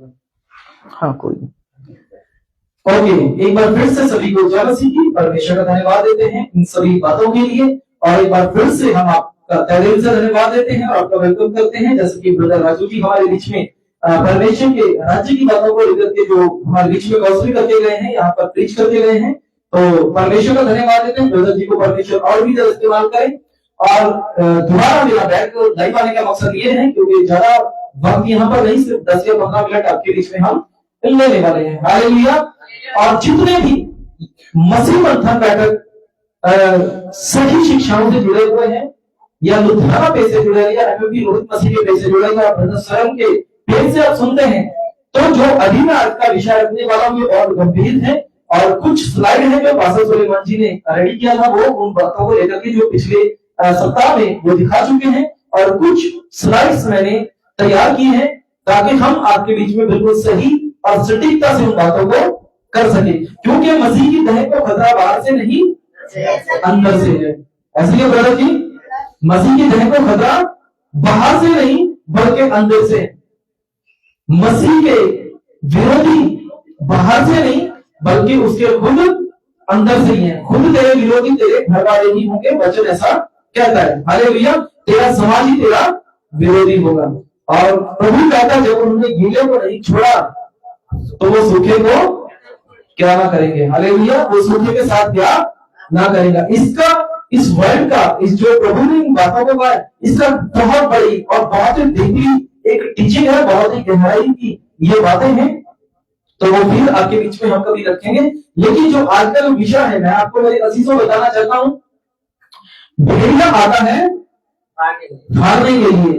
हाँ कोई ओके। एक बार फिर से सभी को जय मसीह की, परमेश्वर का धन्यवाद देते हैं इन सभी बातों के लिए, और एक बार फिर से हम आपका तहे दिल से धन्यवाद देते हैं और आपका वेलकम करते हैं। जैसे कि ब्रदर राजू जी हमारे बीच में परमेश्वर के राज्य की बातों को लेकर के जो हमारे बीच में काउंसलिंग करके गए हैं, यहाँ पर प्रीच करके गए हैं, तो परमेश्वर का धन्यवाद देते हैं। ब्रदर जी को परमेश्वर और भी ज्यादा इस्तेमाल करें। और दोबारा मेरा बैग लाइव आने का मकसद ये है क्योंकि ज्यादा वक्त यहाँ पर नहीं, सिर्फ 10 या 15 मिनट आपके बीच में हम लेने वाले हैं। हालेलुया। और जितने भी मसीह मंथन बैठक सही शिक्षाओं से जुड़े हुए हैं, या लुधियाना पेज से जुड़े हैं, या एमएमपी रोहित मसीह के पेज से जुड़े हैं, या ब्रदर स्वयं के पेज से आप सुनते हैं, तो जो अभी मैं आज का विषय रखने वाला हूँ ये और गंभीर है। और कुछ स्लाइड है जो पास्टर सुलेमान जी ने रेडी किया था, वो उन बातों को लेकर के जो पिछले सप्ताह में वो दिखा चुके हैं, और कुछ स्लाइड्स मैंने तैयार की हैं ताकि हम आपके बीच में बिल्कुल सही और सटीकता से उन बातों को कर सके। क्योंकि मसीह की देह को खतरा बाहर से नहीं अंदर से है। ऐसे ब्रदर जी, मसीह की देह को खतरा बाहर से नहीं बल्कि अंदर से। मसीह के विरोधी बाहर से नहीं बल्कि उसके खुद अंदर से ही है। खुद तेरे विरोधी तेरे घर वाले ही होंगे, वचन ऐसा कहता है। हालेलुया। तेरा समाज ही तेरा विरोधी होगा। और प्रभु कहता है जब उन्होंने गीले को नहीं छोड़ा तो वो सूखे को क्या ना करेंगे। हालेलुया। वो सूखे के साथ क्या ना करेगा। इस वर्ड का, इस जो प्रभु ने इन बातों को कहा, इसका बहुत बड़ी और बहुत ही डीपली एक टीचिंग है, बहुत ही गहराई की ये बातें हैं। तो वो फिर आपके बीच में हम कभी रखेंगे। लेकिन जो आज का जो विषय है, मैं आपको मेरे अजीजों बताना चाहता हूं, भेड़िया आता है फाड़ने के लिए।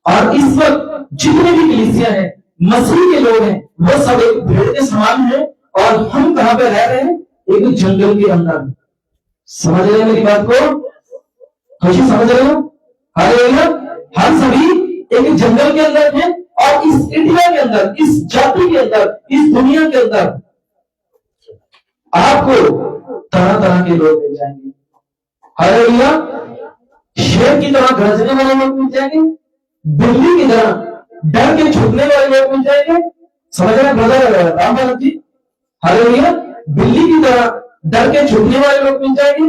और इस वक्त जितने भी कलीसिया हैं, मसीह के लोग हैं, वो सब एक भेड़ के समान हैं। और हम कहां पे रह रहे हैं? एक जंगल के अंदर। समझ रहे हैं मेरी बात को? खुशी समझ रहे हो? हालेलुया। हम सभी एक जंगल के अंदर हैं, और इस इंडिया के अंदर, इस जाति के अंदर, इस दुनिया के अंदर आपको तरह तरह के लोग मिल जाएंगे। हालेलुया। शेर की तरह गरजने वाले लोग मिल जाएंगे, बिल्ली की तरह डर के छुपने वाले लोग मिल जाएंगे। समझ रहे हैं ब्रदर राम जी? हालेलुया। बिल्ली की तरह डर के छुपने वाले लोग मिल जाएंगे,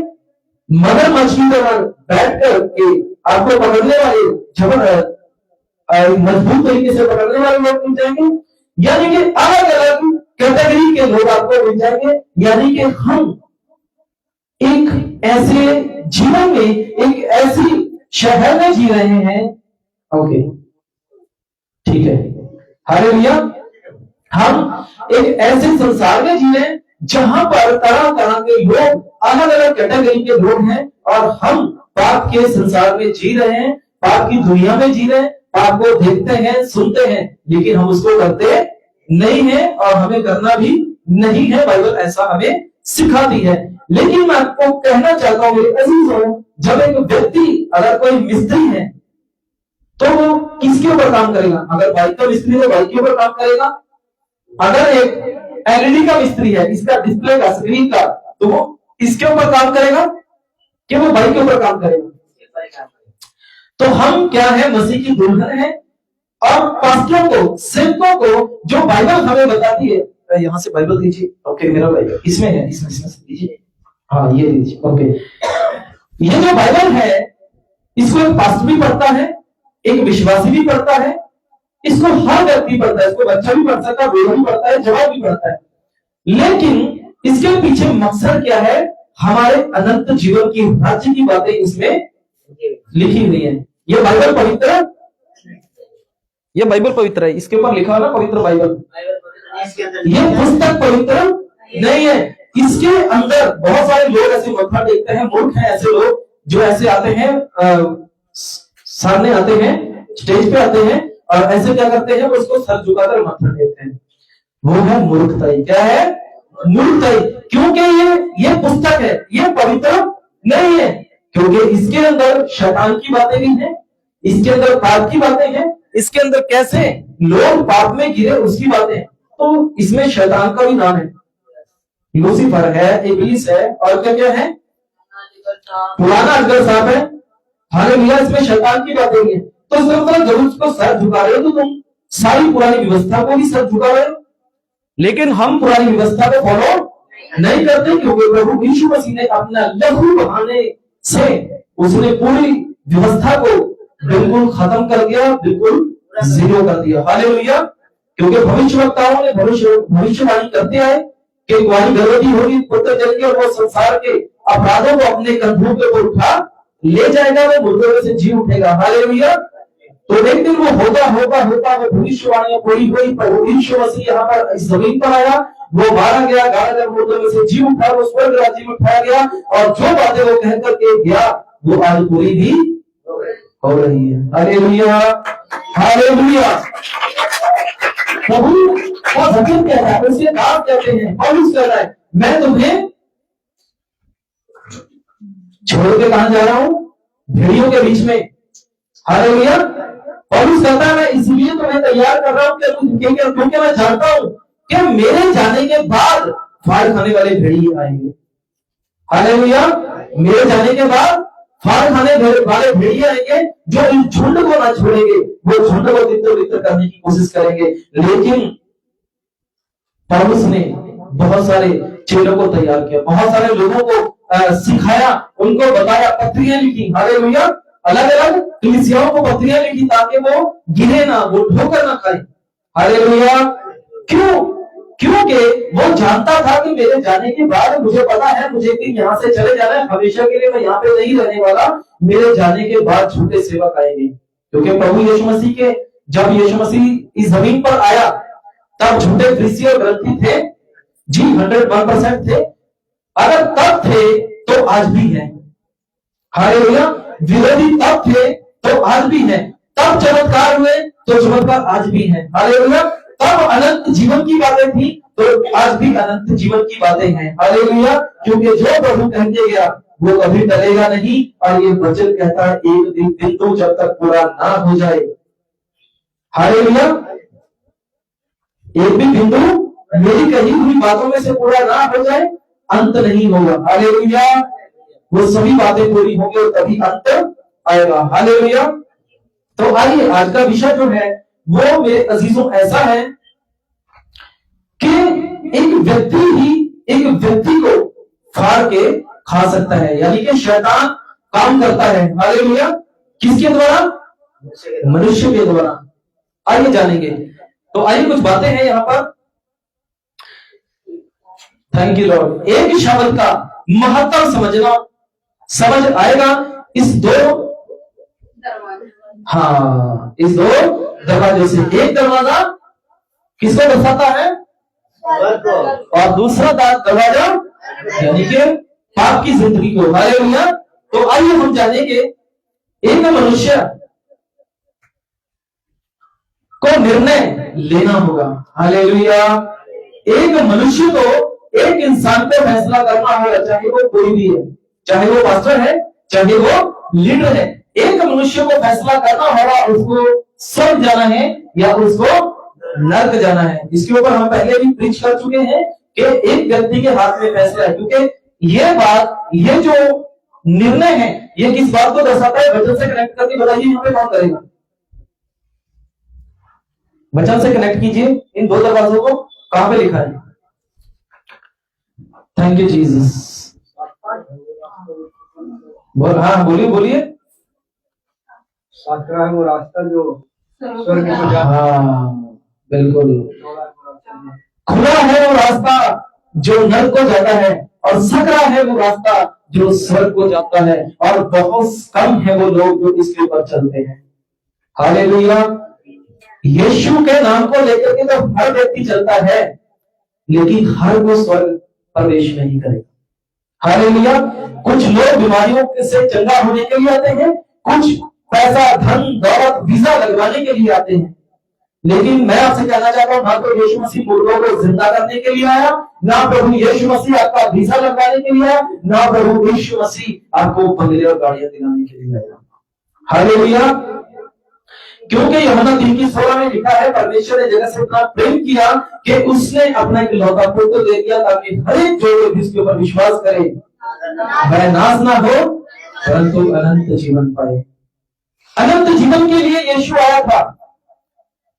मगरमच्छ की तरह बैठ कर के आपको पकड़ने वाले, जबरदस्त मजबूत तरीके से पकड़ने वाले लोग मिल जाएंगे। यानी कि अलग अलग कैटेगरी के लोग आपको मिल जाएंगे। यानी कि हम एक ऐसे जीवन में, एक ऐसी शहर में जी रहे हैं। ओके, ठीक है। हालेलुया। हम एक ऐसे संसार में जी रहे हैं जहां पर तरह तरह के लोग, अलग अलग कैटेगरी के लोग हैं, और हम पाप के संसार में जी रहे हैं, पाप की दुनिया में जी रहे हैं, पाप को देखते हैं, सुनते हैं, लेकिन हम उसको करते नहीं है, और हमें करना भी नहीं है। बाइबल ऐसा हमें सिखाती है। लेकिन मैं आपको कहना चाहता हूं मेरे अजीजों, जब एक व्यक्ति, अगर कोई मिस्त्री है, तो वो किसके ऊपर काम करेगा? अगर बाइक का मिस्त्री है, बाइक के ऊपर काम करेगा। अगर एक एलईडी का मिस्त्री है, इसका डिस्प्ले का, स्क्रीन का, तो वो इसके ऊपर काम करेगा कि वो बाइक के ऊपर काम करेगा? तो हम क्या है? मसीह की दुल्हन है। और पास्टरों को, सेवकों को जो बाइबल हमें बताती है, यहां से बाइबल दीजिए। ओके, मेरा बाइबल इसमें है, इसमें दीजिए। हाँ, ये दीजिए। ओके, ये जो बाइबल है, इसको एक पास्टर भी पढ़ता है, एक विश्वासी भी पढ़ता है, इसको हर व्यक्ति पढ़ता है। इसको बच्चा भी पढ़ सकता है, बूढ़ा भी पढ़ता है, जवान भी पढ़ता है। लेकिन इसके पीछे मकसद क्या है? हमारे अनंत जीवन की राज्य की बातें इसमें लिखी हुई है। ये बाइबल पवित्र, ये बाइबल पवित्र है। इसके ऊपर लिखा है ना पवित्र बाइबल। ये पुस्तक पवित्र नहीं है। इसके अंदर बहुत सारे लोग ऐसे मत्था टेकते हैं, मूर्ख हैं ऐसे लोग जो ऐसे आते हैं, सामने आते हैं, स्टेज पे आते हैं, और ऐसे क्या करते हैं? उसको सर झुकाकर मत्था टेकते हैं। वो है मूर्खताई। क्या है? मूर्खताई। क्योंकि ये पुस्तक है, ये पवित्र नहीं है। क्योंकि इसके अंदर शैतान की बातें भी हैं, इसके अंदर पाप की बातें हैं, इसके अंदर कैसे लोग पाप में गिरे उसकी बातें। तो इसमें शैतान का भी नाम है, लूसीफर है, इब्लीस है, और क्या क्या है? पुराना अजगर सांप है। हालेलुया। इसमें शैतान की बातें हैं। तो इसका मतलब जब उसको सर झुका रहे हो तो तुम सारी पुरानी व्यवस्था को भी सर झुका रहे हो, लेकिन हम पुरानी व्यवस्था को फॉलो नहीं करते, क्योंकि प्रभु यीशु मसीह ने अपना लहू बहाने से उसने पूरी व्यवस्था को बिल्कुल खत्म कर दिया, बिल्कुल जीरो कर दिया। हालेलुया। क्योंकि भविष्यवक्ताओं ने भविष्यवाणी करते आए कि कुंवारी गर्भवती होगी, पुत्र जन्मेंगे और वो संसार के अपराधों को अपने कंधों के ऊपर उठा ले जाएगा, वो मुर्दों में से जी उठेगा। हालेलुया। तो एक दिन वो होगा वो भविष्यवाणियां पूरी हुई, प्रभु यीशु मसीह यहाँ पर इस जमीन पर आया, वो मारा गया, गाड़ा गया, मुर्दों में से जी उठा, वो स्वर्ग राज्य में उठाया गया, और जो बातें वो कह करके गया वो आज पूरी भी हो रही है। Hallelujah, hallelujah. प्रभु का वचन कहता है, उसके दास कहते हैं, पौलुस कह रहा है, मैं तुम्हें छोड़ के कहां जा रहा हूं? भेड़ियों के बीच में। हालेलुया। पौलुस कहता है, मैं इसलिए तुम्हें तैयार कर रहा हूं क्योंकि मैं जानता हूं कि मेरे जाने के बाद फाड़ खाने वाले भेड़िए आएंगे। हालेलुया। मेरे जाने के बाद फाड़ खाने वाले भेड़िए आएंगे, जो इस झुंड को ना छोड़ेंगे, वो झुंड को तितर करने की कोशिश करेंगे। लेकिन पौलुस ने बहुत सारे चेलों को तैयार किया, बहुत सारे लोगों को सिखाया, उनको बताया, पत्रियां लिखी। हालेलुया। अलग अलग कलीसियाओं को पत्रियां लिखी ताकि वो गिरे ना, वो ठोकर ना खाए। हालेलुया। क्यों? क्योंकि वो जानता था कि मेरे जाने के बाद मुझे पता है मुझे कि यहाँ से चले जाना है, हमेशा के लिए मैं यहाँ पे नहीं रहने वाला, मेरे जाने के बाद झूठे सेवक आएंगे। क्योंकि प्रभु यीशु मसीह के जब यीशु मसीह इस जमीन पर आया तब झूठे फरीसी और ग्रंथी थे जी, 101% थे। अगर तब थे तो आज भी है। हालेलुया। विरोधी तब थे तो आज भी है, तब चमत्कार हुए तो चमत्कार आज भी है। हालेलुया। तब अनंत जीवन की बातें थी तो आज भी अनंत जीवन की बातें हैं। हालेलुया। क्योंकि जो प्रभु कह के गया वो कभी टलेगा नहीं, और ये वचन कहता है एक दिन तो जब तक पूरा ना हो जाए। हालेलुया। एक भी बिंदु मेरी कही हुई बातों में से पूरा ना हो जाए, अंत नहीं होगा। हालेलुया। वो सभी बातें पूरी होंगी और तभी अंत आएगा। हालेलुया। तो आइए, आज का विषय जो है वो मेरे अजीजों ऐसा है कि एक व्यक्ति को फाड़ के खा सकता है, यानी कि शैतान काम करता है। हालेलुया। किसके द्वारा? मनुष्य के द्वारा। आइए जानेंगे। तो आइए, कुछ बातें हैं यहां पर। Thank you Lord. एक शब्द का महत्व समझ आएगा इस दो दरवाजे से। एक दरवाजा किसको दर्शाता है? और दूसरा दरवाजा यानी कि पाप की जिंदगी को। हालेलुया। तो आइए हम जानेंगे, एक मनुष्य को निर्णय लेना होगा। हालेलुया। एक मनुष्य को, एक इंसान को फैसला करना होगा, चाहे वो कोई भी है, चाहे वो पास्टर है, चाहे वो लीडर है। एक मनुष्य को फैसला करना होगा, उसको स्वर्ग जाना है या उसको नर्क जाना है। इसके ऊपर हम पहले भी प्रीच कर चुके हैं कि एक व्यक्ति के हाथ में फैसला है। क्योंकि ये जो निर्णय है, ये किस बात को दर्शाता है? वचन से कनेक्ट करके बताइए, यहाँ पे कौन करेगा? वचन से कनेक्ट कीजिए। इन दो दरवाजों को कहां पे लिखा है? Thank you Jesus. हाँ, बोलिए। साकरा है वो रास्ता जो स्वर्ग को जाता है। हाँ, बिल्कुल। खुला है वो रास्ता जो नर्क को जाता है, और सकरा है वो रास्ता जो स्वर्ग को जाता है, और बहुत कम है वो लोग जो इसके ऊपर चलते हैं। हालेलुया। यीशु के नाम को लेकर के तो हर व्यक्ति चलता है, लेकिन हर वो स्वर्ग प्रवेश नहीं करेगा। हालेलुया। कुछ लोग बीमारियों से चंगा होने के लिए आते हैं, कुछ पैसा, धन, दौलत, वीजा लगवाने के लिए आते हैं। लेकिन मैं आपसे कहना चाहता हूं, ना तो यीशु मसीह मुर्दों को जिंदा करने के लिए आया, ना प्रभु यीशु मसीह आपका वीजा लगवाने के लिए आया, ना प्रभु यीशु मसीह आपको बंगले और गाड़ियां दिलाने के लिए आया। हालेलुया। क्योंकि यूहन्ना 3:16 में लिखा है, परमेश्वर ने जगत से इतना प्रेम किया कि उसने अपना इकलौता पुत्र दे दिया, ताकि हर एक जो जिसके ऊपर विश्वास करे वह नाश ना हो, परंतु अनंत जीवन पाए। अनंत जीवन के लिए यीशु आया था।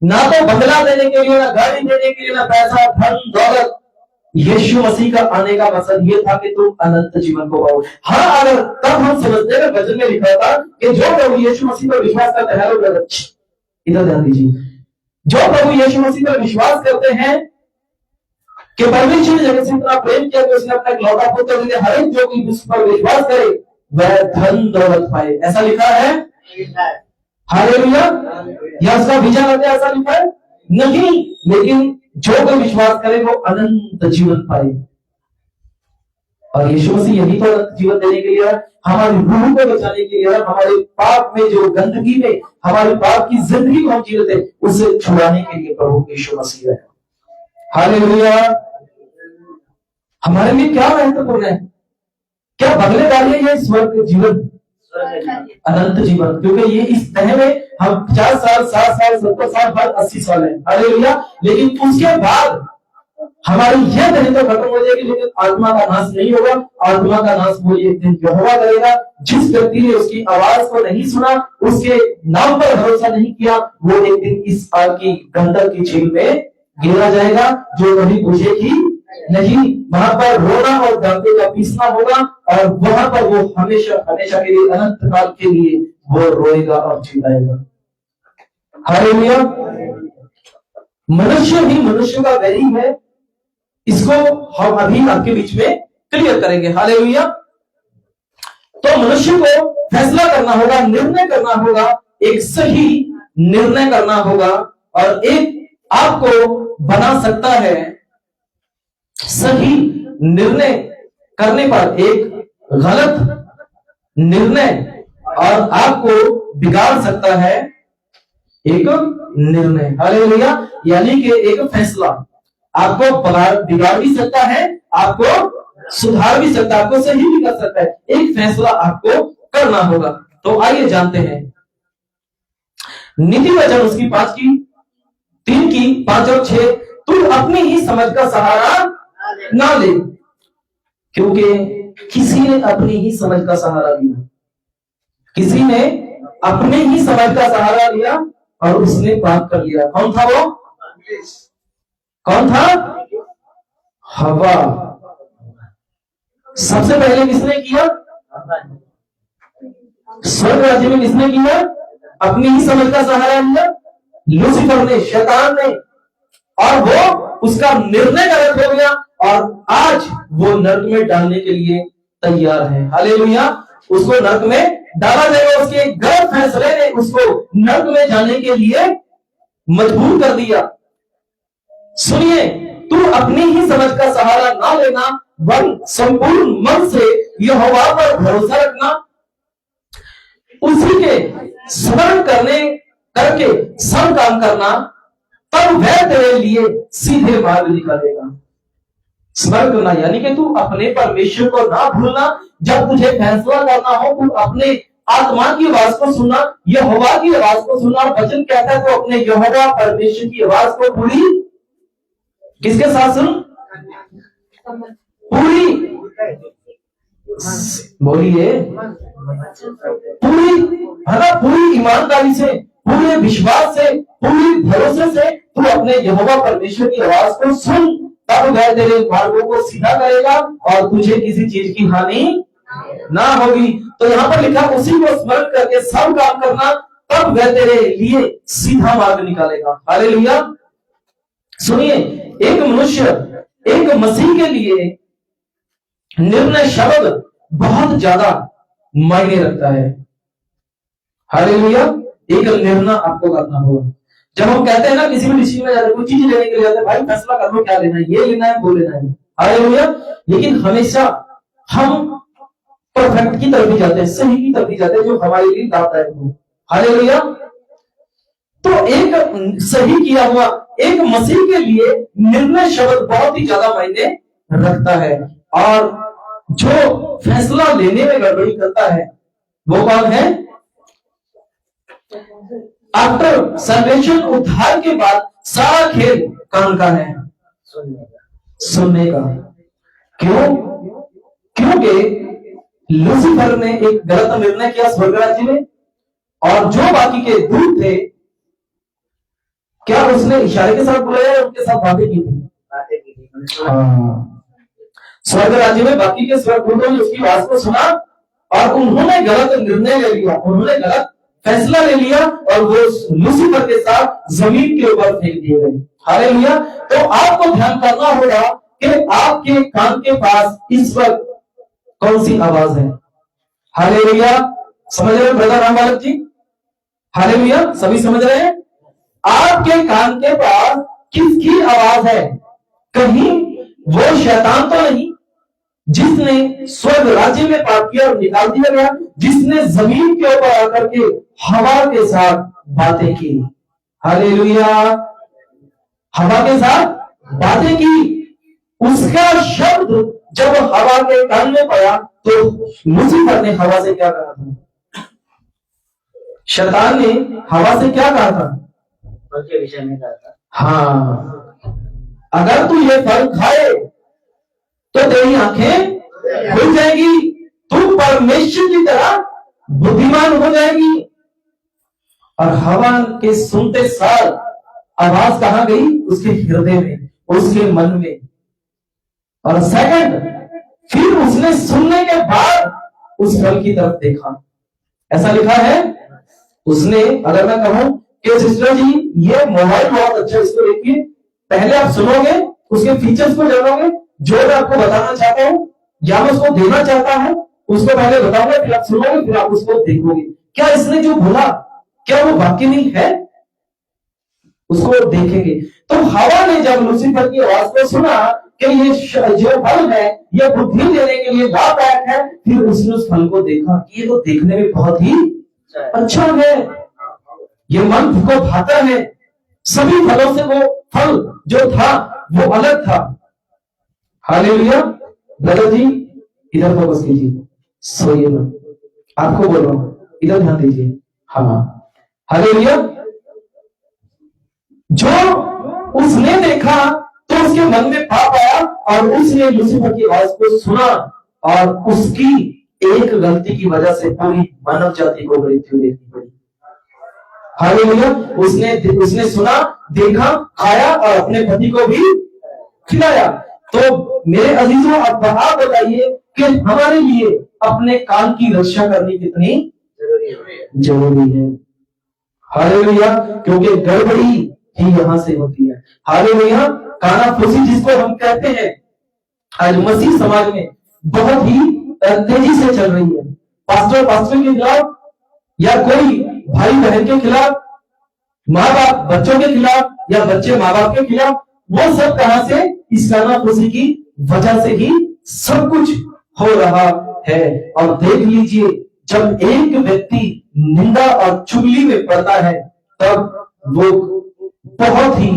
ना तो बंगला देने के लिए, ना गाड़ी देने के लिए, ना पैसा धन दौलत। यीशु मसीह का आने का मकसद ये था कि तुम अनंत जीवन को पाओ। हाँ, अगर तब हम समझते हैं, वचन में लिखा था कि जो प्रभु यीशु मसीह पर विश्वास करते हैं, इधर ध्यान दीजिए, जो प्रभु यीशु मसीह पर विश्वास करते हैं कि परमेश्वर ने जगत से इतना प्रेम किया कि उसने अपना इकलौता पुत्र दिया, हर एक जो कोई उस पर विश्वास करे वह धन दौलत पाए, ऐसा लिखा है। हालेलुया। या उसका विजय रहता है, ऐसा लिखा है नहीं, लेकिन जो कोई विश्वास करे वो अनंत जीवन पाए। और यीशु मसीह यही तो अनंत जीवन देने के लिए है, हमारी रूह को बचाने के लिए है, हमारे पाप में जो गंदगी में हमारे पाप की जिंदगी को हम जी रहे थे उसे छुड़ाने के लिए प्रभु यीशु मसीह है। हालेलुया। हमारे लिए क्या महत्वपूर्ण है? क्या बदले डालिए ये स्वर्ग जीवन, अनंत जीवन, क्योंकि ये इस तह में हम 50 साल 60 साल 70 साल हर 80 साल है। हालेलुया। लेकिन उसके बाद हमारी यह देह तो खत्म हो जाएगी, लेकिन आत्मा का नाश नहीं होगा। आत्मा का नाश वो एक दिन यहोवा करेगा। जिस व्यक्ति ने उसकी आवाज को नहीं सुना, उसके नाम पर भरोसा नहीं किया, वो एक दिन इस आग की गंधक की झील में गिरा जाएगा, जो कभी बुझेगी नहीं। वहां पर रोना और दांतों का पीसना होगा, और वहां पर वो हमेशा हमेशा के लिए, अनंत काल के लिए वो रोएगा और चिल्लाएगा। हालेलुया। मनुष्य ही मनुष्य का वैरी है, इसको हम अभी आपके बीच में क्लियर करेंगे। हालेलुया। तो मनुष्य को फैसला करना होगा, निर्णय करना होगा, एक सही निर्णय करना होगा, और एक आपको बना सकता है सही निर्णय करने पर एक गलत निर्णय, और आपको बिगाड़ सकता है एक निर्णय। हालेलुया। यानी कि एक फैसला आपको बिगाड़ भी सकता है, आपको सुधार भी सकता है, आपको सही भी कर सकता है। एक फैसला आपको करना होगा। तो आइए जानते हैं नीति वचन उसकी 5 की 3 की 5 और 6। तू अपनी ही समझ का सहारा ना ले, क्योंकि किसी ने अपनी ही समझ का सहारा लिया, किसी ने अपने ही समझ का सहारा लिया और उसने पाप कर लिया। कौन था वो? कौन था? हवा। सबसे पहले किसने किया? स्वर्ग राज्य में किसने किया? अपनी ही समझ का सहारा लिया, लूसीफर ने, शैतान ने, और वो उसका निर्णय गलत हो गया, और आज वो नरक में डालने के लिए तैयार है। हालेलुया। उसको नरक में डाला जाएगा। उसके गलत फैसले ने उसको नरक में जाने के लिए मजबूर कर दिया। सुनिए, तू अपनी ही समझ का सहारा ना लेना, वन संपूर्ण मन से यहोवा पर भरोसा रखना, उसी के स्मरण करके सब काम करना, तब वह तेरे लिए सीधे मार्ग निकालेगा। स्मरण करना यानी कि तू अपने परमेश्वर को ना भूलना। जब तुझे फैसला करना हो, तू अपने आत्मा की आवाज को सुनना, यहोवा की आवाज को सुनना। वचन कहता है तो अपने यहोवा परमेश्वर की आवाज को पूरी किसके साथ सुन? पूरी, बोलिए, पूरी, है ना, पूरी ईमानदारी से, पूरे विश्वास से, पूरी भरोसे से तू अपने यहोवा परमेश्वर की आवाज को सुन। तब वह तेरे मार्गों को सीधा करेगा और तुझे किसी चीज की हानि ना होगी। तो यहाँ पर लिखा, उसी को स्मरण करके सब काम करना, तब वह तेरे लिए सीधा मार्ग निकालेगा। हालेलुया। सुनिए, एक मनुष्य, एक मसीह के लिए निर्णय शब्द बहुत ज्यादा मायने रखता है। हालेलुया। एक निर्णय आपको करना होगा। जब हम कहते हैं ना किसी भी डिसीजन में जाते, कोई चीज लेने के लिए जाते हैं, भाई फैसला कर लो, क्या लेना है, ये लेना है, वो लेना है। हालेलुया। लेकिन हमेशा हम परफेक्ट की तरफ ही जाते हैं, सही की तरफ ही जाते हैं, जो हमारे लिए लाभदायक हो। हालेलुया। तो एक सही किया हुआ एक मसीह के लिए निर्णय शब्द बहुत ही ज्यादा मायने रखता है। और जो फैसला लेने में गड़बड़ी करता है वो कौन है? आफ्टर सल्वेशन, उद्धार के बाद सारा खेल कौन का है? सुनने का। क्यों? क्योंकि लूसीफर ने एक गलत निर्णय किया स्वर्ग राज्य में, और जो बाकी के दूत थे क्या उसने इशारे के साथ बुलाया या उनके साथ बातें की थी? हाँ, स्वर्ग राज्य में बाकी के स्वर्गदूतों ने उसकी आवाज को सुना और उन्होंने गलत निर्णय ले लिया, उन्होंने गलत फैसला ले लिया और वो लूसीफर के साथ जमीन के ऊपर फेंक दिए गए। हालेलुया। तो आपको ध्यान करना होगा कि आपके कान के पास इस वक्त कौन सी आवाज है। हालेलुया। समझ रहे हैं ब्रदर राम बालक जी? हालेलुया। सभी समझ रहे हैं? आपके कान के पास किसकी आवाज है? कहीं वो शैतान तो नहीं जिसने स्वर्ग राज्य में पाप किया और निकाल दिया गया, जिसने जमीन के ऊपर आकर के हवा के साथ बातें की। हालेलुया। हवा के साथ बातें की, उसका शब्द जब हवा के कान में पड़ा तो लूसीफर ने हवा से क्या कहा था? शैतान ने हवा से क्या कहा था? फल के विषय में कहा था। हाँ, अगर तू ये फल खाए तो तेरी आंखें खुल जाएगी, तू परमेश्वर की तरह बुद्धिमान हो जाएगी। और हवा के सुनते सार आवाज कहां गई? उसके हृदय में, उसके मन में। और सेकंड, फिर उसने सुनने के बाद उस फल की तरफ देखा। ऐसा लिखा है उसने। अगर मैं कहूं कि सिस्टर जी ये मोबाइल बहुत अच्छा, इसको देखिए, पहले आप सुनोगे, उसके फीचर्स को जानोगे, जो मैं आपको बताना चाहता हूं या मैं उसको देना चाहता हूं उसको पहले बताऊंगा, फिर आप सुनोगे, फिर आप उसको देखोगे। क्या इसने जो बोला क्या वो वाक्य नहीं है? उसको देखेंगे। तो हवा ने जब लूसीफर की आवाज को सुना कि ये जो फल है ये बुद्धि देने के लिए लाभदायक है, फिर उसने उस फल को देखा कि ये तो देखने में बहुत ही अच्छा है, ये मन को भाता है। सभी फलों से वो फल जो था वो अलग था। हालेलुया। दादा जी इधर फोकस कीजिए, सोइए मत, आपको बोल रहा हूं, इधर ध्यान दीजिए। हाँ, हालेलुया। जो उसने देखा तो उसके मन में पाप आया और उसने लूसीफर की आवाज को सुना और उसकी एक गलती की वजह से पूरी मानव जाति को मृत्यु देखनी पड़ी। हालेलुया। उसने सुना, देखा, खाया और अपने पति को भी खिलाया। तो मेरे अजीजों, आप बताइए कि हमारे लिए अपने कान की रक्षा करनी कितनी जरूरी है। हालेलुया। क्योंकि गड़बड़ी ही यहां से होती है। हालेलुया। कानाफूसी जिसको हम कहते हैं आज मसीह समाज में बहुत ही तेजी से चल रही है। पास्टर के खिलाफ या कोई भाई बहन के खिलाफ, माँ बाप बच्चों के खिलाफ या बच्चे माँ बाप के खिलाफ, वो सब कहां से? इस कानाफूसी की वजह से ही सब कुछ हो रहा है। और देख लीजिए, जब एक व्यक्ति निंदा और चुगली में पड़ता है तब वो बहुत ही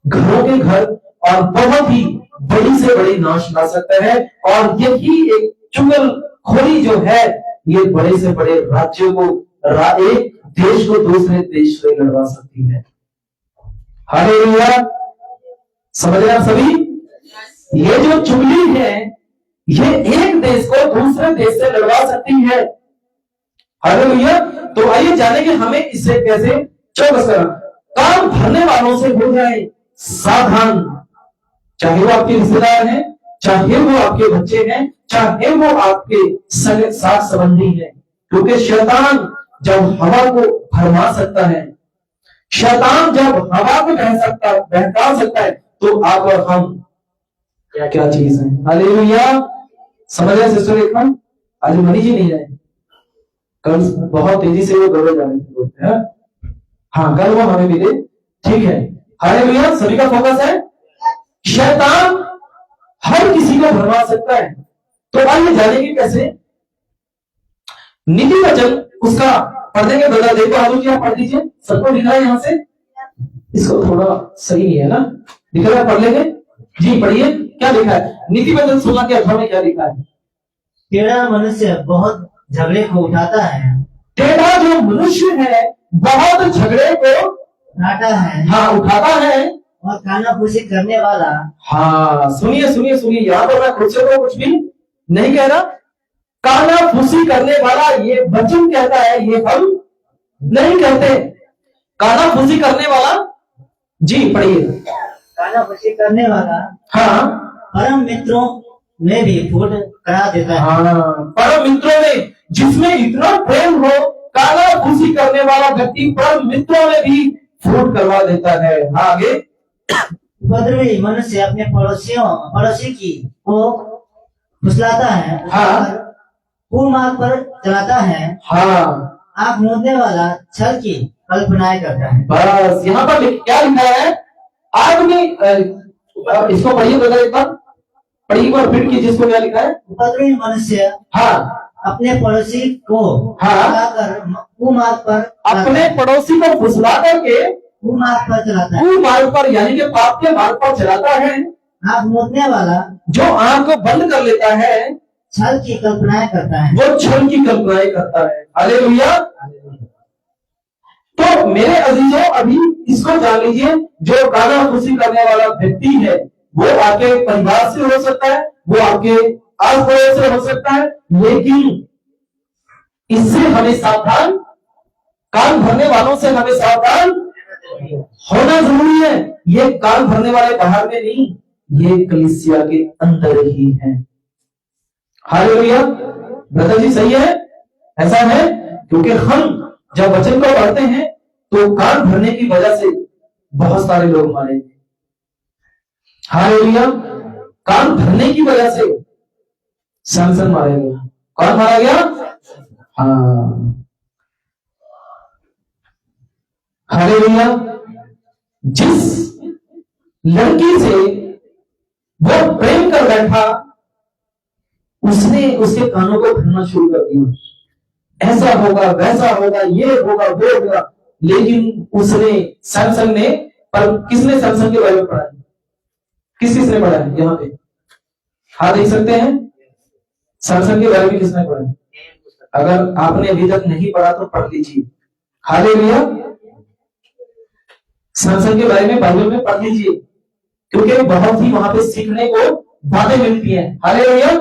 घरों के घर और बहुत ही बड़ी से बड़ी नाश ला सकता है। और यही एक चुगलखोरी जो है ये बड़े से बड़े राज्यों को, एक देश को दूसरे देश से लड़वा सकती है। हालेलुया। समझ रहे आप सभी? ये जो चुगली है ये एक देश को दूसरे देश से लड़वा सकती है। हालेलुया। तो आइए जाने कि हमें इससे कैसे चौकस करना। काम भरने वालों से हो जाए सावधान, चाहे वो आपके रिश्तेदार हैं, चाहे वो आपके बच्चे हैं, चाहे वो आपके साथ संबंधी हैं। क्योंकि शैतान जब हवा को भरमा सकता है, शैतान जब हवा को बहका सकता है, तो आप और हम क्या चीज है। हालेलुया। समझ रहे सिस्टर रेखा? आज मनी जी नहीं रहे, कल बहुत तेजी से वो दौड़े जा रहे थे बोलते हैं। हाँ, कल वो हमें मिले, ठीक है। हालेलुया। सभी का फोकस है। शैतान हर किसी को भरमा सकता है। तो आइए जानेंगे कैसे। नीति वचन उसका पढ़ देंगे ब्रदर, देखो हाजू जी आप पढ़ दीजिए, सबको दिख रहा है यहां से? इसको थोड़ा सही नहीं है ना, दिख रहा है? पढ़ लेंगे जी, पढ़िए क्या लिखा है नीति वचन 16 के अध्याय में, क्या लिखा है? टेढ़ा मनुष्य बहुत झगड़े को उठाता है। टेढ़ा जो मनुष्य है बहुत झगड़े को उठाता है। हाँ, उठाता है। और कानाफूसी करने वाला। हाँ, सुनिए सुनिए सुनिए, यहाँ पर मैं खुद से तो कुछ भी नहीं कह रहा। कानाफूसी करने वाला ये वचन कहता है, ये हम नहीं कहते। कानाफूसी करने वाला जी पढ़िए। काना फूसी करने वाला हाँ परम मित्रों में भी फूट करा देता है। हाँ, परम मित्रों में जिसमें इतना प्रेम हो, काना फूसी करने वाला व्यक्ति परम मित्रों में भी फूट करवा देता है। हाँ आगे। उपद्रवी मनुष्य अपने पड़ोसी की को फुसलाता है, हाँ। कुमार्ग पर चलाता है, हाँ आंख मूंदने वाला छल की कल्पनाएं करता है। बस यहाँ पर क्या लिखा है? आदमी इसको पढ़िए ब्रदर, एक बार पढ़िए, एक बार फिर कीजिए, इसको क्या लिखा है? उपद्रवी मनुष्य हाँ अपने पड़ोसी को हाँ। कुमार्ग पर अपने पड़ोसी को फुसला करके कुमार्ग पर चलाता है, कुमार्ग पर यानी कि पाप के मार्ग पर चलाता है। आंख मूंदने वाला जो आंख को बंद कर लेता है छल की कल्पनाएं करता है। वो छल की कल्पनाएं करता है। हालेलुया। तो मेरे अजीजों, अभी इसको जान लीजिए, जो काना फूसी करने वाला व्यक्ति है वो आपके परिवार से हो सकता है, वो आपके आस पड़ोस से हो सकता है, लेकिन इससे हमें सावधान, कान भरने वालों से हमें सावधान होना जरूरी है। ये कान भरने वाले बाहर में नहीं, ये कलीसिया के अंदर ही है। हालेलुया। ब्रदर जी सही है, ऐसा है, क्योंकि हम जब वचन को पढ़ते हैं तो कान भरने की वजह से बहुत सारे लोग मारे गए। हालेलुया। कान भरने की वजह से सैमसन मारा गया। कौन मारा गया? हाँ हालेलुया। जिस लड़की से वो प्रेम कर बैठा, उसने उसके कानों को भरना शुरू कर दिया, ऐसा होगा वैसा होगा, ये होगा वो होगा। लेकिन उसने, सैमसन ने, पर किसने सैमसन के बारे में पढ़ा है? किसने पढ़ा है यहाँ पे? हाँ देख सकते हैं, सैमसन के बारे में किसने पढ़ा है? अगर आपने अभी तक नहीं पढ़ा तो पढ़ लीजिए। हालेलुया। सैमसन के बारे में बाइबल में पढ़ लीजिए, क्योंकि बहुत ही वहां पे सीखने को बातें मिलती हैं। हालेलुया।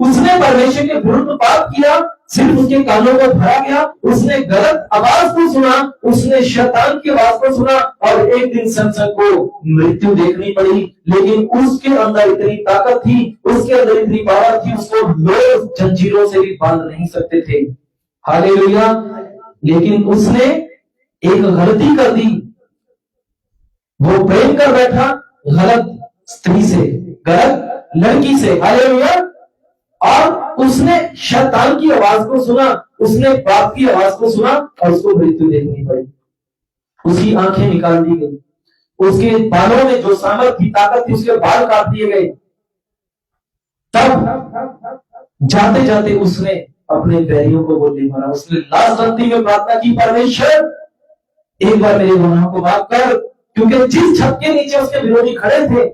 उसने परमेश्वर के विरुद्ध पाप किया, सिर्फ उसके कानों को भरा गया, उसने गलत आवाज को सुना, उसने शैतान की आवाज को सुना, और एक दिन सैमसन को मृत्यु देखनी पड़ी। लेकिन उसके अंदर इतनी ताकत थी, उसके अंदर इतनी पावर थी, उसको लोग जंजीरों से भी बांध नहीं सकते थे। हालेलुया। लेकिन उसने एक गलती कर दी, वो प्रेम कर बैठा गलत स्त्री से, गलत लड़की से। हालेलुया। और उसने शैतान की आवाज को सुना, उसने पाप की आवाज को सुना, और उसको मृत्यु देखनी पड़ी। उसकी आंखें निकाल दी गई, उसके बालों में जो सामर्थ थी, ताकत थी, उसके बाल काट दिए गए। तब जाते जाते उसने अपने बैरियों को बोले मारा। उसने लास्ट अंति में प्रार्थना की, परमेश्वर एक बार मेरे गुनाहों को माफ कर, क्योंकि जिस छत के नीचे उसके विरोधी खड़े थे,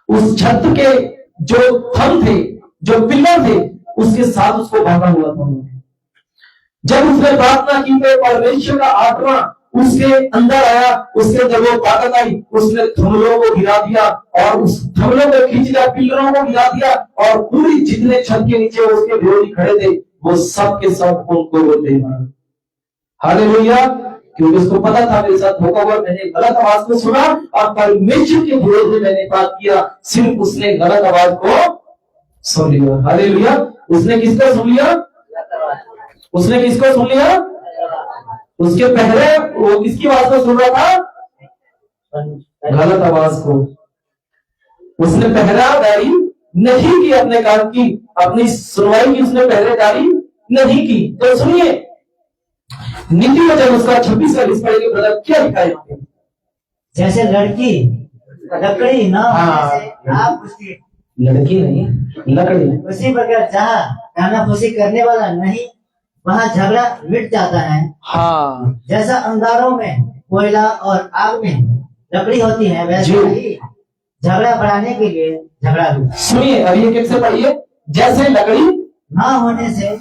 उस छत के जो थंब थे, जो पिलर थे, उसके साथ उसको बांधा हुआ था। जब उसने प्रार्थना की तो परमेश्वर का आत्मा उसके अंदर आया, उसके अंदर वो ताकत आई, उसने थंबलों को गिरा दिया, और उस थंबलों को खींच दिया, पिलरों को गिरा दिया, और पूरी जितने छत के नीचे उसके विरोधी खड़े थे, वो सब के सब उनको बोलते मारा। हालेलुया। क्योंकि उसको पता था मेरे साथ धोखा हुआ, मैंने गलत आवाज को सुना और परमेश्वर के विरोध में मैंने बात किया। सिर्फ उसने गलत आवाज को सुन लिया। हालेलुया। उसने किसको सुन लिया? उसने किसको सुन लिया? उसके पहले वो किसकी आवाज को सुन रहा था? गलत आवाज को। उसने पहरेदारी नहीं की, अपने काम की, अपनी सुनवाई की उसने पहरेदारी नहीं की। तो सुनिए, नीति वचन उसका 26 का लिस्ट पढ़ेंगे ब्रदर, क्या लिखा है यहाँ पे? जैसे लड़की लकड़ी न होने से आप उसकी, लड़की नहीं लकड़ी, उसी प्रकार जहाँ कानाफूसी करने वाला नहीं, वहाँ झगड़ा मिट जाता है। हाँ। जैसा अंगारों में कोयला और आग में लकड़ी होती है, वैसे ही झगड़ा बढ़ाने के लिए झगड़ा भी। सुनिए, अभी एक से पढ़िए। जैसे लकड़ी ना होने से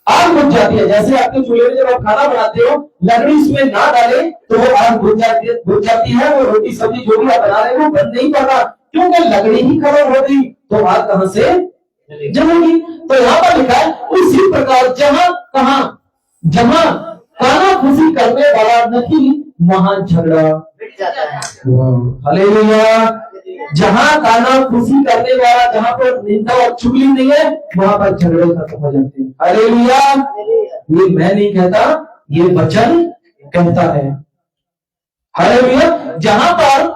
आग बुझ जाती है। जैसे आपके चूल्हे में जब आप खाना बनाते हो, लकड़ी उसमें ना डाले तो वो आग बुझ जाती है, वो रोटी सब्जी जो भी आप बना रहे हो बन नहीं पाता, क्योंकि लकड़ी ही खराब हो गई, तो आग कहां से जलेगी? तो यहाँ पर लिखा है, उसी प्रकार जहां कानाफूसी करने वाला नहीं, वहां झगड़ा मिट जाता है। हालेलुया। जहां कानाफूसी करने वाला, जहां पर निंदा और चुगली नहीं है, वहां पर झगड़े खत्म हो जाते हैं। हालेलुया। ये मैं नहीं कहता, ये वचन कहता है। हालेलुया। जहां पर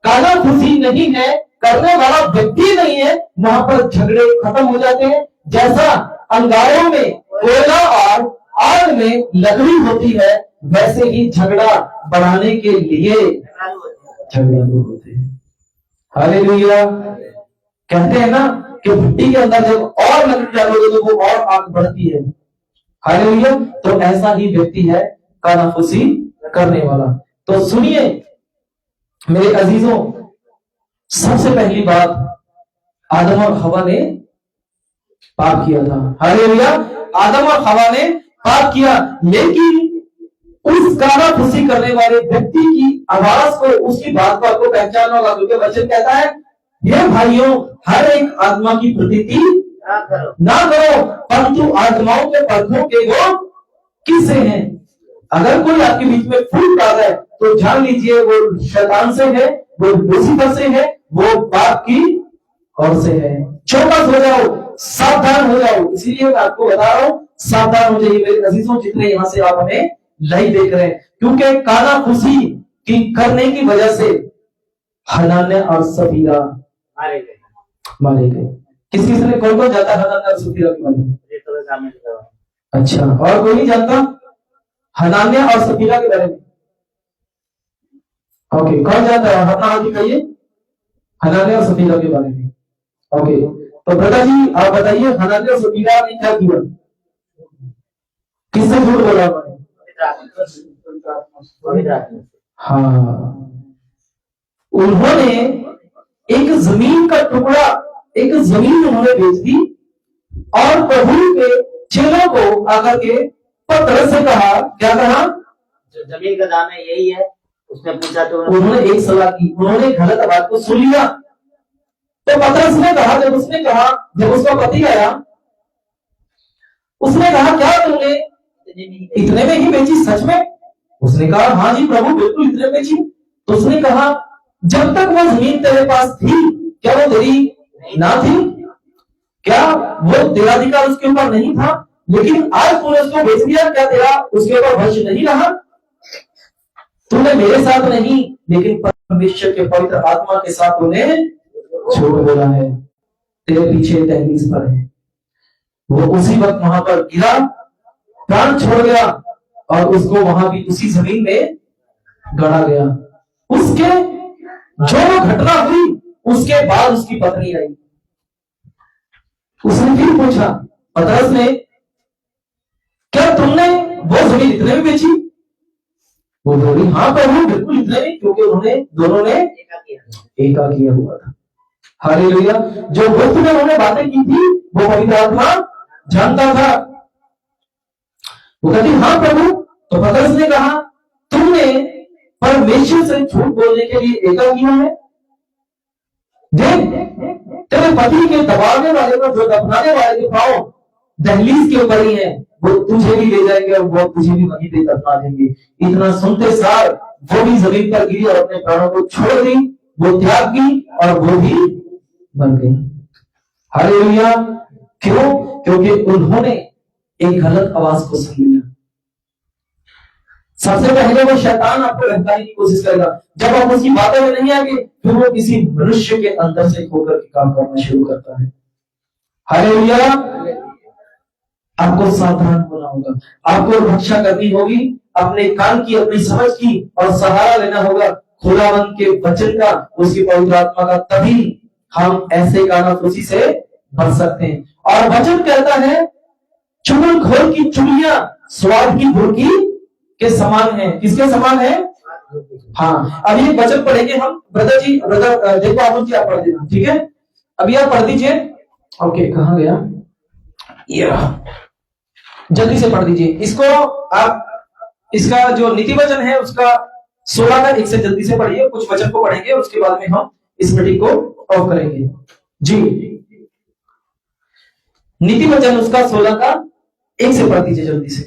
कानाफूसी नहीं है, करने वाला व्यक्ति नहीं है, वहां पर झगड़े खत्म हो जाते हैं। जैसा अंगारों में कोयला और आग में लकड़ी होती है, वैसे ही झगड़ा बढ़ाने के लिए झगड़ा होते हैं। हालेलुया। कहते हैं ना कि भट्टी के अंदर जब और लकड़ी डालोगे तो वो और आग बढ़ती है। हालेलुया। तो ऐसा ही व्यक्ति है कानाफूसी करने वाला। तो सुनिए मेरे अजीजों, सबसे पहली बात, आदम और हवा ने पाप किया था। हालेलुया। आदम और हवा ने पाप किया, लेकिन उस कानाफूसी करने वाले व्यक्ति की आवाज को, उसकी बात को आपको पहचानना होगा, क्योंकि वचन कहता है, ये भाइयों, हर एक आत्मा की प्रतीति ना करो, परंतु आत्माओं के परखोगे वो किससे हैं। अगर कोई आपके बीच में फूट डाल है तो जान लीजिए वो शैतान से है, वो लूसीफर से है, वो पाप की ओर से है। चौकस हो जाओ, सावधान हो जाओ। इसीलिए मैं आपको बता रहा हूं, सावधान हो जाइए मेरे अजीजों, जितने यहां से आप हमें लाइव देख रहे हैं, क्योंकि कानाफूसी की करने की वजह से हनान्याह और सफीरा मारे गए। किस किस ने, कौन कौन जाता है हनान्याह और सफीरा के बारे में? अच्छा, और कोई नहीं जानता हनान्याह और सफीरा के बारे में? ओके, कौन जानता है? अपना हाथ दिखाइए हनान्याह और सफीरा के बारे में। ओके, तो ब्रदर जी आप बताइए, हनान्याह और सफीरा ने क्या किया? किससे झूठ बोला उन्होंने? हाँ, उन्होंने एक जमीन का टुकड़ा, एक जमीन उन्होंने बेच दी और प्रभु के चेलों को आकर के पतरस से कहा, क्या कहा? जो जमीन का दाम है यही है। उसने पूछा तो उन्होंने एक सलाह की, उन्होंने गलत बात को सुन लिया। तो पतरस ने कहा, जब उसने कहा, जब उसका पति आया, उसने कहा, क्या तुमने इतने में ही बेची सच में? उसने कहा, हाँ जी प्रभु, बिल्कुल इतने में बेची। तो उसने कहा, जब तक वो जमीन तेरे पास थी, क्या वो तेरी ना थी? क्या वो तेरा अधिकार उसके ऊपर नहीं था? लेकिन आज तूने उसको बेच दिया, क्या तेरा उसके ऊपर वश नहीं रहा? तूने मेरे साथ नहीं, लेकिन परमेश्वर के पवित्र आत्मा के साथ तूने झूठ बोला है। तेरे पीछे तहलीस पर है। वो उसी वक्त वहां पर गिरा, प्राण छोड़ गया और उसको वहां भी उसी जमीन में गड़ा गया। उसके जो घटना हुई, उसके बाद उसकी पत्नी आई। उसने फिर पूछा पतरस ने, क्या तुमने वो जमीन इतने में बेची? वो बोली, हाँ प्रभु बिल्कुल इतने में, क्योंकि उन्होंने दोनों ने एका किया हुआ था। हालेलुया। जो वक्त में उन्होंने बातें की थी वो पवित्र आत्मा जानता था। वो कहती, हाँ प्रभु। तो पतरस ने कहा, तुमने परमेश्वर से झूठ बोलने के लिए एका किया है। देख, तेरे पति के दबाने वाले को, जो दफनाने वाले के पांव दहलीज के ऊपर ही है, वो तुझे भी ले जाएंगे और वो तुझे भी वहीं पे दफना देंगे। इतना सुनते सार वो भी जमीन पर गिरी और अपने प्राणों को छोड़ दी, वो त्याग की और वो भी बन गई। हालेलुया। क्यों? क्योंकि उन्होंने एक गलत आवाज को सुन लिया। सबसे पहले वो शैतान आपको बहकाने की कोशिश करेगा। जब आप उसकी बातों में नहीं आएंगे, फिर वो किसी मनुष्य के अंदर से होकर के काम करना शुरू करता है। हालेलुया। आपको सावधान होना होगा, आपको रक्षा करनी होगी, अपने कान की, अपनी समझ की, और सहारा लेना होगा खुदावंद के वचन का, उसकी पवित्र आत्मा का। तभी हम ऐसे कानाफूसी से बच सकते हैं। और वचन कहता है, चुगलखोर की चुगलियां स्वाद की बुर्की के समान है। किसके समान है? हाँ, अभी एक वचन पढ़ेंगे हम। ब्रदर जी, ब्रदर देखो आप क्या पढ़ देना, ठीक है? अभी आप पढ़ दीजिए। ओके, कहां गया ये? जल्दी से पढ़ दीजिए इसको आप। इसका जो नीति वचन है उसका 16 का 1 से जल्दी से पढ़िए। कुछ वचन को पढ़ेंगे, उसके बाद में हम इस मीटिंग को ऑफ करेंगे। जी, नीति वचन उसका 16 का 1 से पढ़ दीजिए जल्दी से।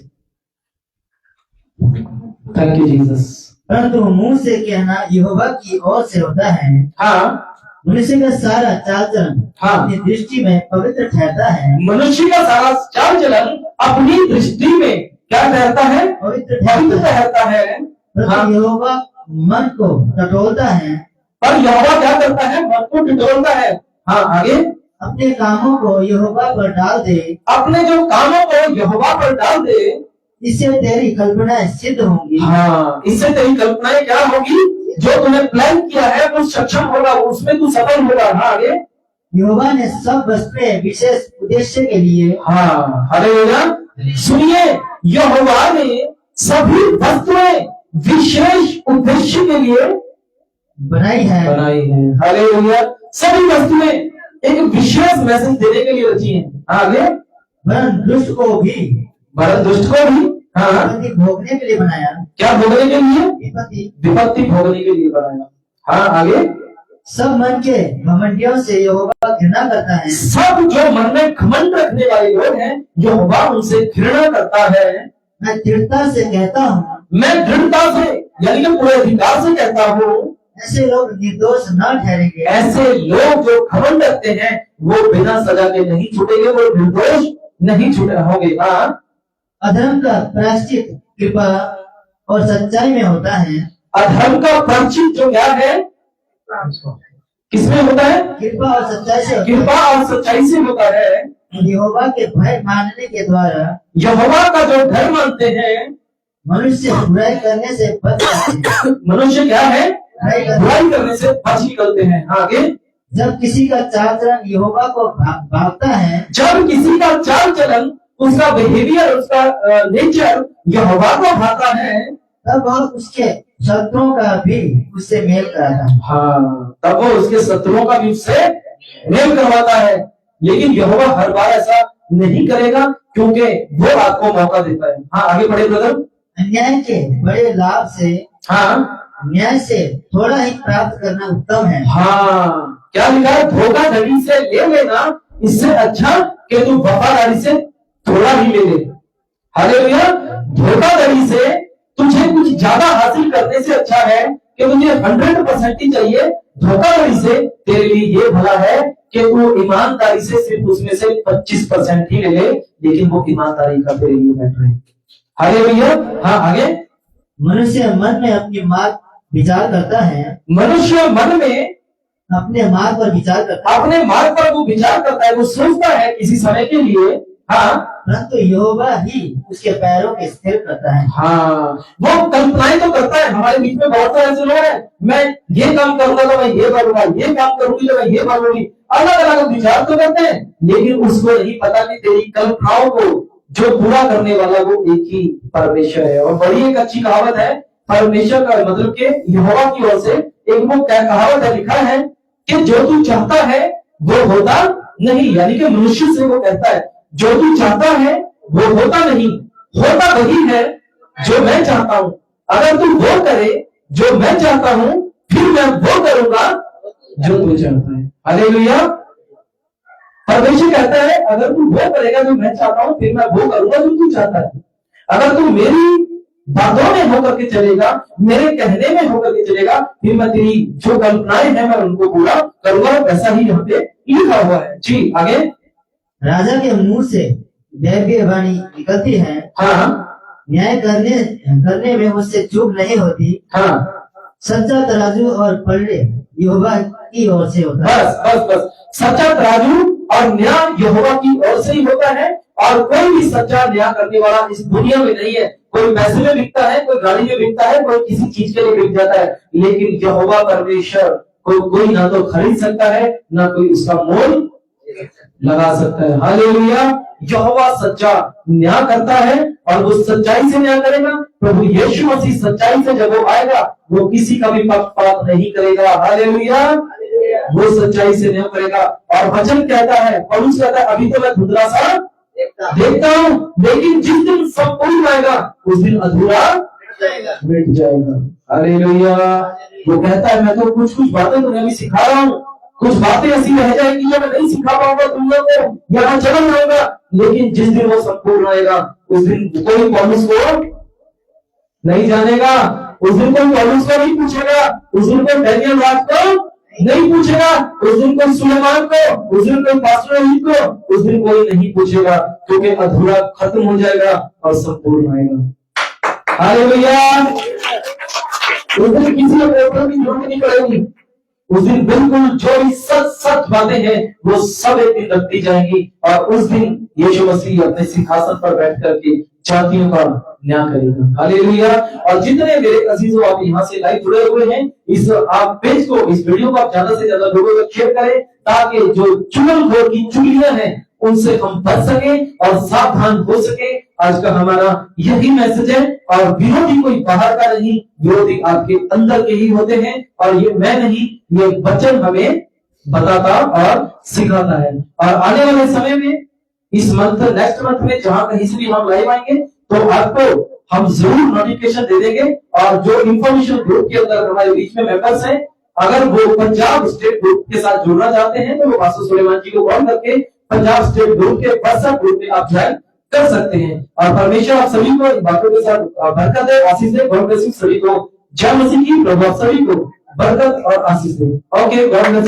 Thank you Jesus. परंतु मुंह से कहना यहोवा की ओर से होता है। हाँ, मनुष्य का सारा चाल चलन हाँ। अपनी दृष्टि में पवित्र ठहरता है। मनुष्य का सारा चाल चलन अपनी दृष्टि में क्या ठहरता है? पवित्र पवित्र ठहरता है। परंतु हाँ। यहोवा मन को टटोलता है। पर यहोवा क्या करता है? मन को टटोलता है। हाँ, आगे। अपने कामों को यहोवा पर डाल दे। अपने जो कामों को यहोवा पर डाल दे, इससे तेरी कल्पनाएं सिद्ध होंगी। हाँ, इससे तेरी कल्पनाएं क्या होगी? जो तूने प्लान किया है वो सक्षम होगा, उसमें तू सफल होगा। हाँ, आगे। यहोवा ने सब वस्तुएं विशेष उद्देश्य के लिए। हाँ, हालेलुया। सुनिए, यहोवा ने सभी वस्तुएं विशेष उद्देश्य के लिए बनाई है। हालेलुया। सभी वस्तुएं एक विशेष मैसेज देने के लिए रची है। आगे। वरन दुष्ट को भी, वरन दुष्ट को भी, हाँ, विपत्ति भोगने के लिए बनाया। क्या भोगने के लिए? विपत्ति विपत्ति भोगने के लिए बनाया। हाँ, आगे। सब मन के घमंडियों से यहोवा घृणा करता है। सब जो मन में घमंड रखने वाले लोग हैं, यहोवा उनसे घृणा करता है। मैं दृढ़ता से कहता हूँ, मैं दृढ़ता से यानी कि पूरे अधिकार से कहता हूँ, ऐसे लोग निर्दोष न ठहरेंगे। ऐसे लोग जो घमंड रखते हैं वो बिना सजा के नहीं छूटेंगे, वो निर्दोष नहीं छूटे होंगे। हाँ, अधर्म का प्रायश्चित कृपा और सच्चाई में होता है। अधर्म का प्रायश्चित जो क्या है? किसमें होता है? कृपा और सच्चाई से होता कृपा और सच्चाई से होता है। है। यहोवा के भय मानने के द्वारा यहोवा का जो भय मानते हैं, मनुष्य बुराई करने से बच जाते हैं। मनुष्य क्या है? बुराई करने से बच निकलते हैं। आगे। जब किसी का चाल चलन यहोवा को भागता है, जब किसी का चाल चलन, उसका बिहेवियर, उसका नेचर यहोवा को भाता है, तब वह उसके शत्रुओं का भी उससे मेल कराता है। हाँ, तब वो उसके शत्रुओं का भी उससे मेल करवाता है। लेकिन यहोवा हर बार ऐसा नहीं करेगा, क्योंकि वो आपको मौका देता है। हाँ, आगे बढ़े ब्रदर। अन्याय के बड़े लाभ से, हाँ, न्याय से थोड़ा ही प्राप्त करना उत्तम है। हाँ, क्या लिखा है? धोखाधड़ी से ले लेना इससे अच्छा कि तू वफादारी से थोड़ा ही ले ले। हालेलुया। धोखाधड़ी से तुझे कुछ ज्यादा हासिल करने से अच्छा है कि तुझे 100% ही चाहिए। धोखाधड़ी से तेरे लिए ये भला है कि तू ईमानदारी से सिर्फ उसमें से 25% ही ले ले, लेकिन वो ईमानदारी का तेरे लिए बेटर है। हालेलुया। हाँ, आगे। मनुष्य मन में अपनी मार्ग विचार करता है। मनुष्य मन में अपने मार्ग पर विचार करता है, अपने मार्ग पर वो विचार करता है, वो सोचता है किसी समय के लिए। हाँ, परंतु यहोवा ही उसके पैरों के स्थिर करता है। हाँ, वो कल्पनाएं तो करता है। हमारे बीच में बहुत सारे ऐसे लोग हैं, मैं ये काम करूंगा तो मैं ये करूंगा, ये काम करूंगी तो मैं ये करूंगी। अलग अलग विचार तो करते हैं, लेकिन उसको नहीं पता कि तेरी कल्पनाओं को जो पूरा करने वाला वो एक ही परमेश्वर है। और बड़ी एक अच्छी कहावत है, परमेश्वर का मतलब के यहोवा की ओर से एक वो कहावत है, लिखा है कि जो तू चाहता है वो होता नहीं। यानी कि मनुष्य से वो कहता है, जो तू चाहता है वो होता नहीं, होता वही है जो मैं चाहता हूं। अगर तू वो करे जो मैं चाहता हूं, फिर मैं वो करूंगा जो तू चाहता है। हालेलुया। परमेश्वर कहता है, अगर तू वो करेगा जो मैं चाहता हूं, फिर मैं वो करूंगा जो तू चाहता है। अगर तू मेरी बातों में होकर के चलेगा, मेरे कहने में होकर के चलेगा, फिर मैं तेरी जो कल्पनाएं हैं मैं उनको पूरा करूंगा। वैसा ही यहाँ पे लिखा हुआ है। जी, आगे। राजा के मुंह से दैवीय वाणी निकलती है। हाँ, न्याय करने में उससे चूक नहीं होती। हाँ, सच्चा तराजू और पलड़े यहोवा की ओर से होता है। बस बस बस, सच्चा तराजू और न्याय यहोवा की ओर से ही होता है। और कोई भी सच्चा न्याय करने वाला इस दुनिया में नहीं है। कोई पैसे में बिकता है, कोई गाड़ी में बिकता है, कोई किसी चीज के लिए बिक जाता है, लेकिन यहोवा परमेश्वर कोई ना तो खरीद सकता है, ना कोई उसका मोल लगा सकता है। हालेलुया। यहोवा सच्चा न्याय करता है और वो सच्चाई से न्याय करेगा। प्रभु यीशु मसीह सच्चाई से जब वो आएगा, वो किसी का भी पक्षपात नहीं करेगा। हालेलुया। वो सच्चाई से न्याय करेगा। और वचन कहता है, पौलुस कहता है, अभी तो मैं धुंधला सा देखता हूं, लेकिन जिस दिन सब पूर्ण आएगा उस दिन अधूरा मिट जाएगा। हालेलुया। वो कहता है, मैं तो कुछ बातें तुम्हें अभी सिखा रहा हूँ, कुछ बातें ऐसी रह जाएंगी जो मैं नहीं सिखा पाऊंगा तुम लोगों को, यहाँ चलन रहेगा, लेकिन जिस दिन वो संपूर्ण आएगा उस दिन कोई पौलुस को नहीं जानेगा। उस दिन कोई पौलुस को नहीं पूछेगा, उस दिन कोई डैनियल राज को नहीं पूछेगा, उस दिन कोई सुलेमान को, उस दिन कोई पास्टर अली को, उस दिन कोई नहीं पूछेगा, क्योंकि अधूरा खत्म हो जाएगा और संपूर्ण आएगा। हालेलुया। उस दिन किसी और की जरूरत नहीं पड़ेगी। उस दिन बिल्कुल जो भी सच सच बातें हैं वो सब एक दिन रखती जाएंगी, और उस दिन यीशु मसीह अपने सिंहासन पर बैठ करके जातियों का न्याय करेगा। हालेलुया। और जितने मेरे अजीजों आप यहाँ से लाइव जुड़े हुए हैं, इस आप पेज को, इस वीडियो को आप ज्यादा से ज्यादा लोगों तक शेयर करें, ताकि जो चुगलखोर की चुगलियां हैं उनसे हम बच सके और सावधान हो सके। आज का हमारा यही मैसेज है। और विरोधी कोई बाहर का नहीं, विरोधी आपके अंदर के ही होते हैं, और ये मैं नहीं, ये वचन हमें बताता और सिखाता है। और आने वाले समय में इस मंथ, नेक्स्ट मंथ में जहां कहीं से भी हम लाइव आएंगे तो आपको हम जरूर नोटिफिकेशन दे देंगे। और जो इंफॉर्मेशन ग्रुप के अंदर हमारे बीच में मेंबर्स हैं, अगर वो पंजाब स्टेट ग्रुप के साथ जुड़ना चाहते हैं तो वो पास्टर सुलेमान जी को कॉल करके पंजाब स्टेट ग्रुप के व्हाट्सएप ग्रुप में आप ज्वाइन कर सकते हैं। और परमेश्वर आप सभी को इन बातों के साथ बरकत दे, आशीष दे। गॉड ब्लेस यू सभी को। जय मसीह की। प्रभु आप सभी को बरकत और आशीष दे। Okay, God bless you.